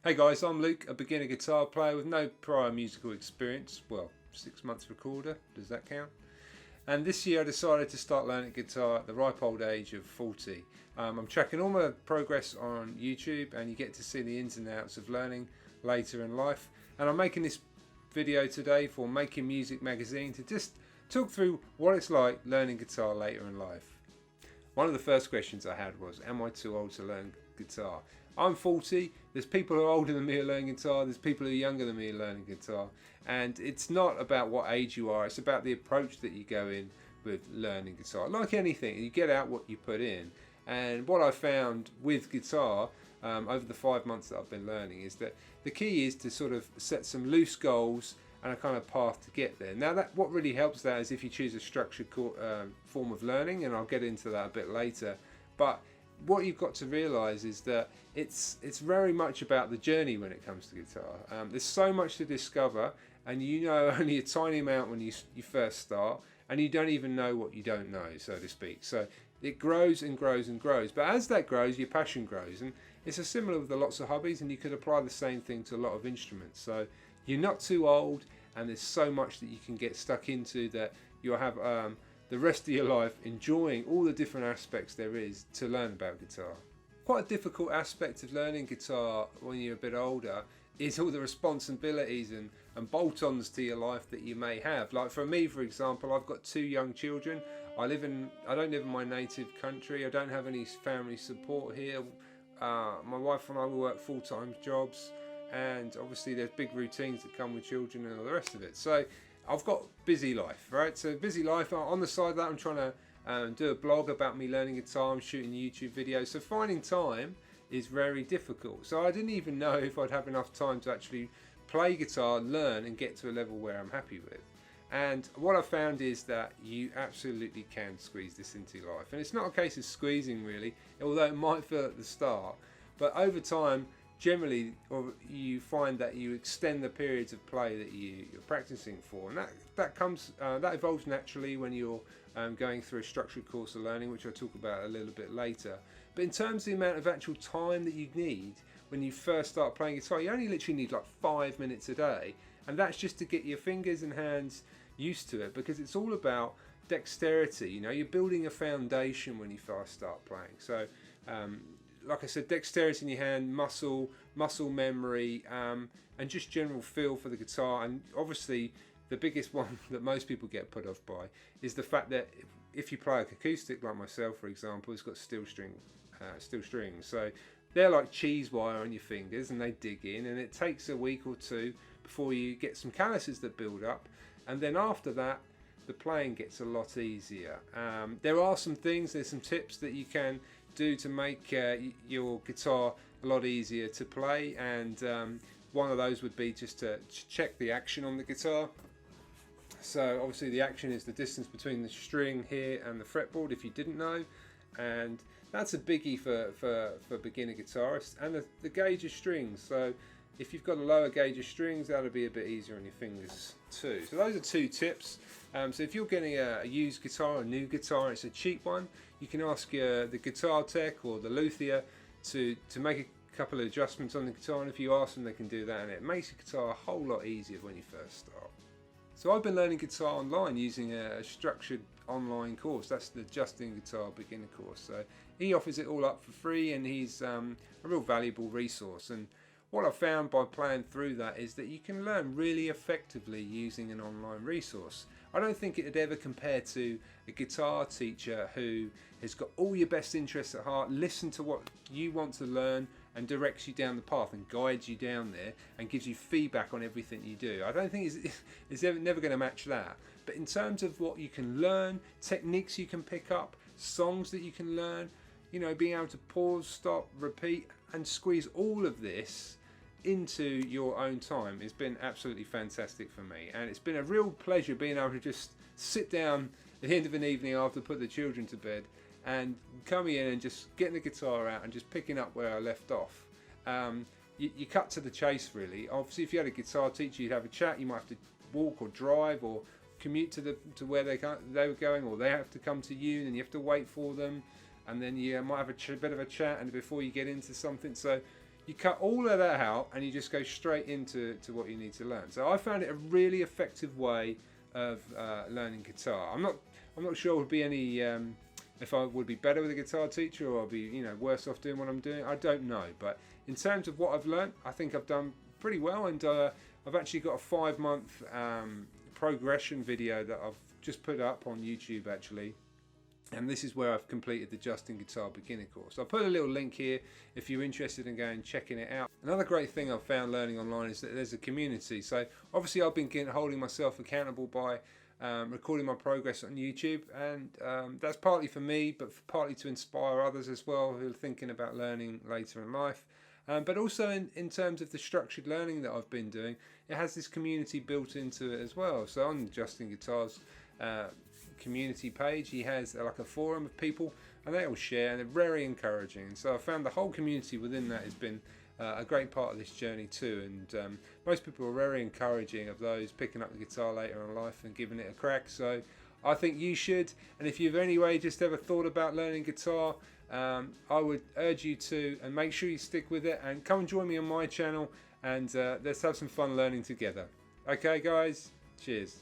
Hey guys, I'm Luke, a beginner guitar player with no prior musical experience. Well, 6 months recorder, does that count? And this year I decided to start learning guitar at the ripe old age of 40. I'm tracking all my progress on YouTube, and you get to see the ins and outs of learning later in life. And I'm making this video today for Making Music magazine to just talk through what it's like learning guitar later in life. One of the first questions I had was, am I too old to learn guitar? I'm 40, there's people who are older than me who are learning guitar, there's people who are younger than me learning guitar, and it's not about what age you are, it's about the approach that you go in with learning guitar. Like anything, you get out what you put in, and what I found with guitar over the 5 months that I've been learning is that the key is to sort of set some loose goals and a kind of path to get there. Now, what really helps that is if you choose a structured form of learning, and I'll get into that a bit later. But what you've got to realise is that it's very much about the journey when it comes to guitar. There's so much to discover, and you know only a tiny amount when you first start, and you don't even know what you don't know, so to speak. So it grows and grows and grows, but as that grows, your passion grows, and it's a similar with lots of hobbies, and you could apply the same thing to a lot of instruments. So you're not too old, and there's so much that you can get stuck into that you'll have the rest of your life enjoying all the different aspects there is to learn about guitar. Quite a difficult aspect of learning guitar when you're a bit older is all the responsibilities and bolt-ons to your life that you may have. Like for me, for example, I've got 2 young children. I don't live in my native country. I don't have any family support here. My wife and I work full-time jobs, and obviously there's big routines that come with children and all the rest of it. So I've got busy life, right? So busy life. On the side of that, I'm trying to do a blog about me learning guitar. I'm shooting YouTube videos. So finding time is very difficult. So I didn't even know if I'd have enough time to actually play guitar, learn, and get to a level where I'm happy with. And what I found is that you absolutely can squeeze this into your life. And it's not a case of squeezing really, although it might feel at the start. But over time, generally, you find that you extend the periods of play that you're practicing for, and that evolves naturally when you're going through a structured course of learning, which I'll talk about a little bit later. But in terms of the amount of actual time that you need when you first start playing guitar, you only literally need like 5 minutes a day, and that's just to get your fingers and hands used to it, because it's all about dexterity. You know, you're building a foundation when you first start playing. So like I said, dexterity in your hand, muscle memory, and just general feel for the guitar. And obviously the biggest one that most people get put off by is the fact that if you play like acoustic, like myself for example, it's got steel strings. So they're like cheese wire on your fingers, and they dig in, and it takes a week or two before you get some calluses that build up, and then after that the playing gets a lot easier. There are some things, there's some tips that you can do to make your guitar a lot easier to play, and one of those would be just to check the action on the guitar. So obviously the action is the distance between the string here and the fretboard, if you didn't know, and that's a biggie for beginner guitarists. And the gauge of strings, so if you've got a lower gauge of strings, that'll be a bit easier on your fingers too. So those are 2 tips. So if you're getting a used guitar, a new guitar, it's a cheap one, you can ask the guitar tech or the luthier to make a couple of adjustments on the guitar, and if you ask them, they can do that, and it makes your guitar a whole lot easier when you first start. So I've been learning guitar online using a structured online course. That's the Justin Guitar Beginner course. So he offers it all up for free, and he's a real valuable resource. And what I've found by playing through that is that you can learn really effectively using an online resource. I don't think it would ever compare to a guitar teacher who has got all your best interests at heart, listen to what you want to learn, and directs you down the path and guides you down there and gives you feedback on everything you do. I don't think it's never going to match that. But in terms of what you can learn, techniques you can pick up, songs that you can learn, you know, being able to pause, stop, repeat, and squeeze all of this into your own time has been absolutely fantastic for me. And it's been a real pleasure being able to just sit down at the end of an evening after put the children to bed and coming in and just getting the guitar out and just picking up where I left off. You cut to the chase really. Obviously if you had a guitar teacher, you'd have a chat, you might have to walk or drive or commute to where they were going, or they have to come to you and you have to wait for them, and then you might have a bit of a chat and before you get into something. So you cut all of that out and you just go straight into what you need to learn. So I found it a really effective way of learning guitar. I'm not sure it would be any if I would be better with a guitar teacher, or I'll be worse off doing what I'm doing. I don't know, but in terms of what I've learned, I think I've done pretty well, and I've actually got a 5-month progression video that I've just put up on YouTube actually. And this is where I've completed the Justin Guitar Beginner course. I'll put a little link here if you're interested in going and checking it out. Another great thing I've found learning online is that there's a community. So obviously I've been holding myself accountable by recording my progress on YouTube, and that's partly for me, but partly to inspire others as well who are thinking about learning later in life. But also in terms of the structured learning that I've been doing, it has this community built into it as well. So on Justin Guitar's community page, he has like a forum of people, and they all share, and they're very encouraging. And so I found the whole community within that has been a great part of this journey too, and most people are very encouraging of those picking up the guitar later in life and giving it a crack. So I think you should, and if you've anyway just ever thought about learning guitar, I would urge you to, and make sure you stick with it and come and join me on my channel, and let's have some fun learning together. Okay guys, cheers.